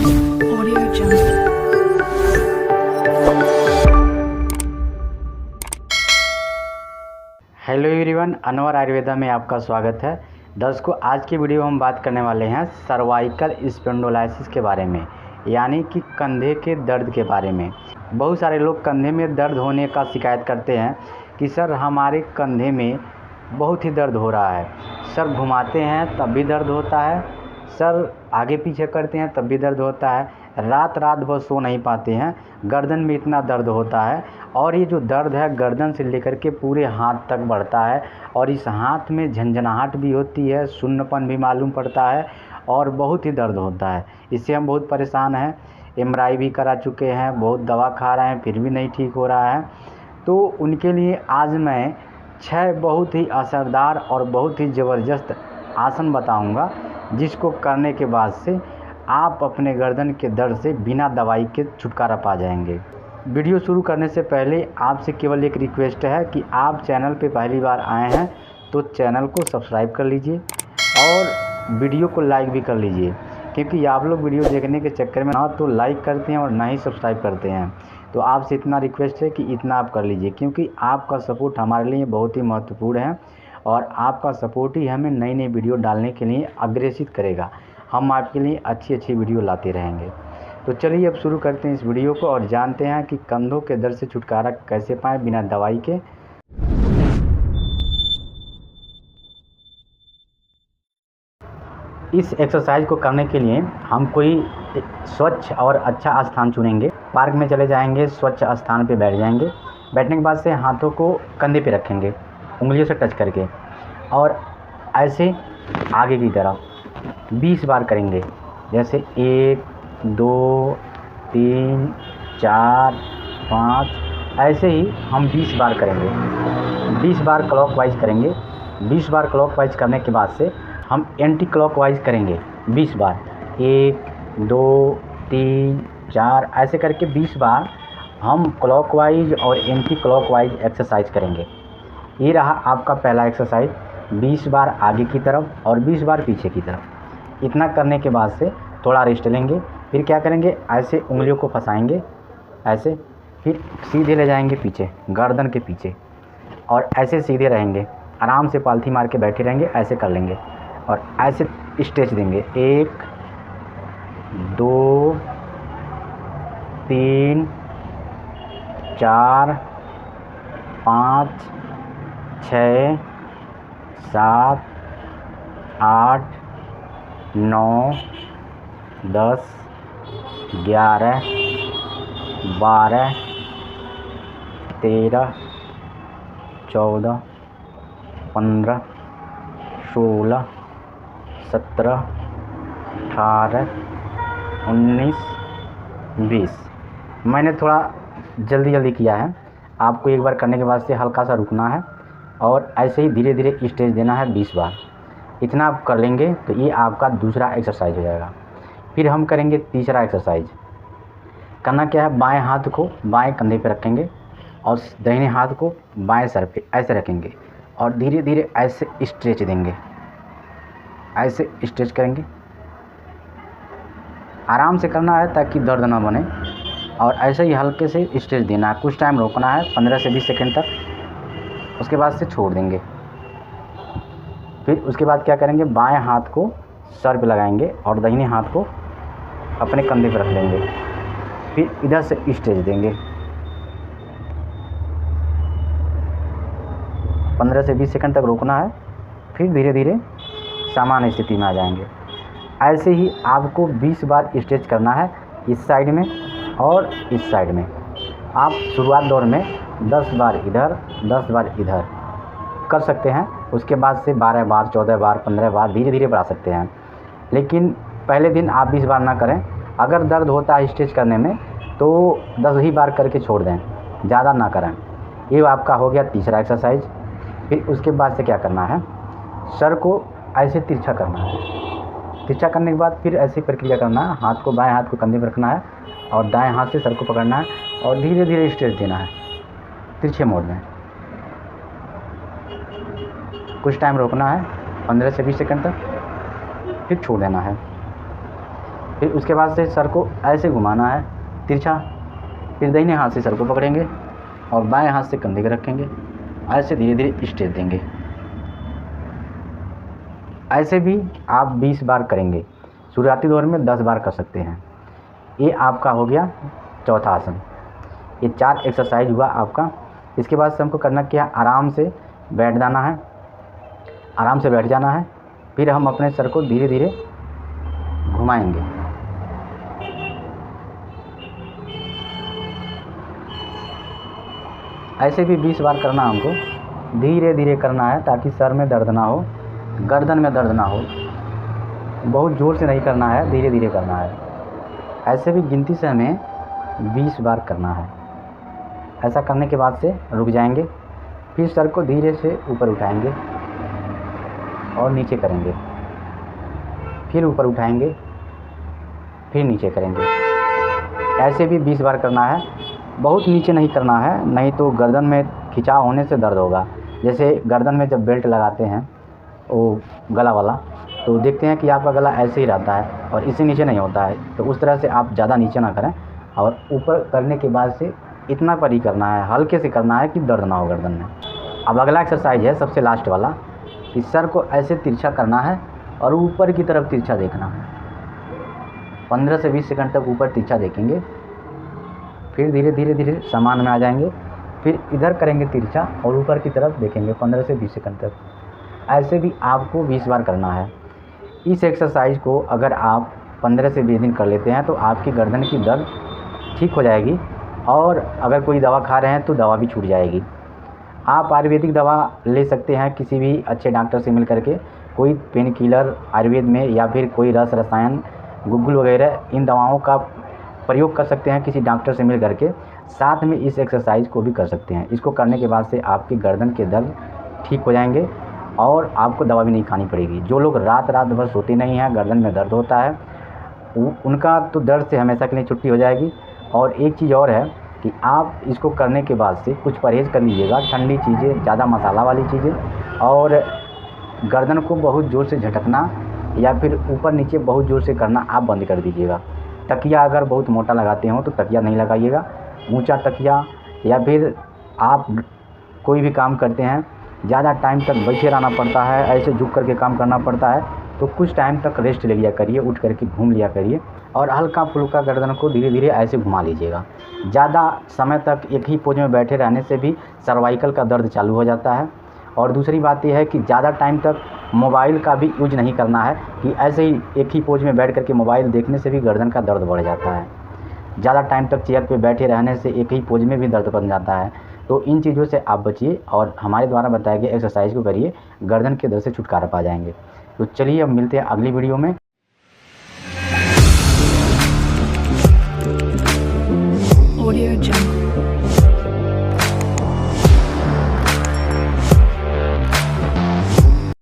Audio Jungle. Hello everyone, Anwar Ayurveda में आपका स्वागत है। दर्शकों, आज की वीडियो हम बात करने वाले हैं सर्वाइकल स्पॉन्डिलोलिसिस के बारे में, यानी कि कंधे के दर्द के बारे में। बहुत सारे लोग कंधे में दर्द होने का शिकायत करते हैं कि सर हमारे कंधे में बहुत ही दर्द हो रहा है, सर घुमाते हैं तब भी दर्द होता है, सर आगे पीछे करते हैं तब भी दर्द होता है, रात भर सो नहीं पाते हैं, गर्दन में इतना दर्द होता है। और ये जो दर्द है गर्दन से लेकर के पूरे हाथ तक बढ़ता है और इस हाथ में झंझनाहट भी होती है, शून्यपन भी मालूम पड़ता है और बहुत ही दर्द होता है। इससे हम बहुत परेशान हैं, एमआरआई भी करा चुके हैं, बहुत दवा खा रहे हैं, फिर भी नहीं ठीक हो रहा है। तो उनके लिए आज मैं 6 बहुत ही असरदार और बहुत ही ज़बरदस्त आसन बताऊंगा, जिसको करने के बाद से आप अपने गर्दन के दर्द से बिना दवाई के छुटकारा पा जाएंगे। वीडियो शुरू करने से पहले आपसे केवल एक रिक्वेस्ट है कि आप चैनल पे पहली बार आए हैं तो चैनल को सब्सक्राइब कर लीजिए और वीडियो को लाइक भी कर लीजिए, क्योंकि आप लोग वीडियो देखने के चक्कर में ना तो लाइक करते हैं और ना ही सब्सक्राइब करते हैं। तो आपसे इतना रिक्वेस्ट है कि इतना आप कर लीजिए, क्योंकि आपका सपोर्ट हमारे लिए बहुत ही महत्वपूर्ण है और आपका सपोर्ट ही हमें नई नई वीडियो डालने के लिए अग्रेसित करेगा। हम आपके लिए अच्छी वीडियो लाते रहेंगे। तो चलिए अब शुरू करते हैं इस वीडियो को और जानते हैं कि कंधों के दर्द से छुटकारा कैसे पाएँ बिना दवाई के। इस एक्सरसाइज को करने के लिए हम कोई स्वच्छ और अच्छा स्थान चुनेंगे। पार्क में चले जाएंगे, स्वच्छ स्थान पे बैठ जाएंगे। बैठने के बाद से हाथों को कंधे पे रखेंगे, उंगलियों से टच करके, और ऐसे आगे की तरफ 20 बार करेंगे। जैसे 1 2 3 4 5, ऐसे ही हम 20 बार करेंगे। 20 बार क्लॉकवाइज करेंगे। 20 बार क्लॉकवाइज करने के बाद से हम एंटी क्लॉकवाइज करेंगे 20 बार। 1 2 3 4, ऐसे करके 20 बार हम क्लॉकवाइज और एंटी क्लॉकवाइज एक्सरसाइज करेंगे। ये रहा आपका पहला एक्सरसाइज, 20 बार आगे की तरफ और 20 बार पीछे की तरफ। इतना करने के बाद से थोड़ा रेस्ट लेंगे। फिर क्या करेंगे, ऐसे उंगलियों को फंसाएंगे, ऐसे, फिर सीधे ले जाएंगे पीछे गर्दन के पीछे और ऐसे सीधे रहेंगे। आराम से पालथी मार के बैठे रहेंगे, ऐसे कर लेंगे और ऐसे स्ट्रेच देंगे। 1 2 3 4 5 6 7 8 9 10 11 12 13 14 15 16 17 18 19 20। मैंने थोड़ा जल्दी किया है, आपको एक बार करने के बाद से हल्का सा रुकना है और ऐसे ही धीरे धीरे स्ट्रेच देना है 20 बार। इतना आप कर लेंगे तो ये आपका दूसरा एक्सरसाइज हो जाएगा। फिर हम करेंगे तीसरा एक्सरसाइज। करना क्या है, बाएं हाथ को बाएं कंधे पे रखेंगे और दाहिने हाथ को बाएं सर पे ऐसे रखेंगे और धीरे धीरे ऐसे स्ट्रेच देंगे, ऐसे स्ट्रेच करेंगे। आराम से करना है ताकि दर्द ना बने और ऐसे ही हल्के से स्ट्रेच देना है। कुछ टाइम रोकना है, 15 से 20 सेकंड तक, उसके बाद से छोड़ देंगे। फिर उसके बाद क्या करेंगे, बाएं हाथ को सर पे लगाएंगे और दाहिने हाथ को अपने कंधे पर रख लेंगे। फिर इधर से स्ट्रेच देंगे, 15 से 20 सेकंड तक रोकना है। फिर धीरे धीरे सामान्य स्थिति में आ जाएंगे। ऐसे ही आपको 20 बार स्ट्रेच करना है, इस साइड में और इस साइड में। आप शुरुआत दौर में 10 बार इधर 10 बार इधर कर सकते हैं। उसके बाद से 12 बार 14 बार 15 बार धीरे धीरे बढ़ा सकते हैं, लेकिन पहले दिन आप 20 बार ना करें। अगर दर्द होता है स्ट्रेच करने में तो 10 ही बार करके छोड़ दें, ज़्यादा ना करें। ये आपका हो गया तीसरा एक्सरसाइज। फिर उसके बाद से क्या करना है, सर को ऐसे तिरछा करना है। तिरछा करने के बाद फिर ऐसी प्रक्रिया करना है, हाथ को बाएं हाथ को कंधे पर रखना है और दाएं हाथ से सर को पकड़ना है और धीरे धीरे स्ट्रेच देना है तिरछे मोड में। कुछ टाइम रोकना है, 15 से 20 सेकंड तक, फिर छोड़ देना है। फिर उसके बाद से सर को ऐसे घुमाना है तिरछा। फिर दाहिने हाथ से सर को पकड़ेंगे और बाएं हाथ से कंधे के रखेंगे। ऐसे धीरे धीरे स्ट्रेच देंगे। ऐसे भी आप 20 बार करेंगे। शुरुआती दौर में 10 बार कर सकते हैं। ये आपका हो गया चौथा आसन। ये 4 एक्सरसाइज हुआ आपका। इसके बाद से हमको करना क्या, आराम से बैठ जाना है, आराम से बैठ जाना है। फिर हम अपने सर को धीरे धीरे घुमाएंगे। ऐसे भी 20 बार करना हमको, धीरे धीरे करना है ताकि सर में दर्द ना हो, गर्दन में दर्द ना हो। बहुत ज़ोर से नहीं करना है, धीरे धीरे करना है। ऐसे भी गिनती से हमें 20 बार करना है। ऐसा करने के बाद से रुक जाएंगे। फिर सर को धीरे से ऊपर उठाएंगे और नीचे करेंगे। फिर ऊपर उठाएंगे, फिर नीचे करेंगे। ऐसे भी 20 बार करना है। बहुत नीचे नहीं करना है, नहीं तो गर्दन में खिंचाव होने से दर्द होगा। जैसे गर्दन में जब बेल्ट लगाते हैं वो गला वाला, तो देखते हैं कि आपका गला ऐसे ही रहता है और इससे नीचे नहीं होता है। तो उस तरह से आप ज़्यादा नीचे ना करें और ऊपर करने के बाद से इतना पर ही करना है, हल्के से करना है कि दर्द ना हो गर्दन में। अब अगला एक्सरसाइज है सबसे लास्ट वाला, कि सर को ऐसे तिरछा करना है और ऊपर की तरफ तिरछा देखना है। 15 से 20 सेकंड तक ऊपर तिरछा देखेंगे। फिर धीरे धीरे धीरे सामान में आ जाएंगे। फिर इधर करेंगे तिरछा और ऊपर की तरफ देखेंगे 15 से 20 सेकंड तक। ऐसे भी आपको 20 बार करना है। इस एक्सरसाइज को अगर आप 15 से 20 दिन कर लेते हैं तो आपकी गर्दन की दर्द ठीक हो जाएगी। और अगर कोई दवा खा रहे हैं तो दवा भी छूट जाएगी। आप आयुर्वेदिक दवा ले सकते हैं किसी भी अच्छे डॉक्टर से मिल करके। कोई पेन किलर आयुर्वेद में या फिर कोई रस रसायन गुग्गुल वगैरह, इन दवाओं का प्रयोग कर सकते हैं किसी डॉक्टर से मिल करके। साथ में इस एक्सरसाइज को भी कर सकते हैं। इसको करने के बाद से आपकी गर्दन के दर्द ठीक हो जाएंगे और आपको दवा भी नहीं खानी पड़ेगी। जो लोग रात रात भर सोते नहीं हैं, गर्दन में दर्द होता है, उनका तो दर्द से हमेशा के लिए छुट्टी हो जाएगी। और एक चीज़ और है कि आप इसको करने के बाद से कुछ परहेज़ कर लीजिएगा। ठंडी चीज़ें, ज़्यादा मसाला वाली चीज़ें और गर्दन को बहुत ज़ोर से झटकना या फिर ऊपर नीचे बहुत ज़ोर से करना आप बंद कर दीजिएगा। तकिया अगर बहुत मोटा लगाते हो तो तकिया नहीं लगाइएगा। ऊंचा तकिया, या फिर आप कोई भी काम करते हैं ज़्यादा टाइम तक बैठे रहना पड़ता है, ऐसे झुक करके काम करना पड़ता है, तो कुछ टाइम तक रेस्ट ले लिया करिए, उठ करके घूम लिया करिए और हल्का फुल्का गर्दन को धीरे धीरे ऐसे घुमा लीजिएगा। ज़्यादा समय तक एक ही पोज में बैठे रहने से भी सर्वाइकल का दर्द चालू हो जाता है। और दूसरी बात यह है कि ज़्यादा टाइम तक मोबाइल का भी यूज नहीं करना है, कि ऐसे ही एक ही पोज में बैठ करके मोबाइल देखने से भी गर्दन का दर्द बढ़ जाता है। ज़्यादा टाइम तक चेयर पे बैठे रहने से एक ही पोज में भी दर्द बन जाता है। तो इन चीज़ों से आप बचिए और हमारे द्वारा बताए गए एक्सरसाइज को करिए, गर्दन के दर्द से छुटकारा पा जाएंगे। तो चलिए अब मिलते हैं अगली वीडियो में। Audio Jungle.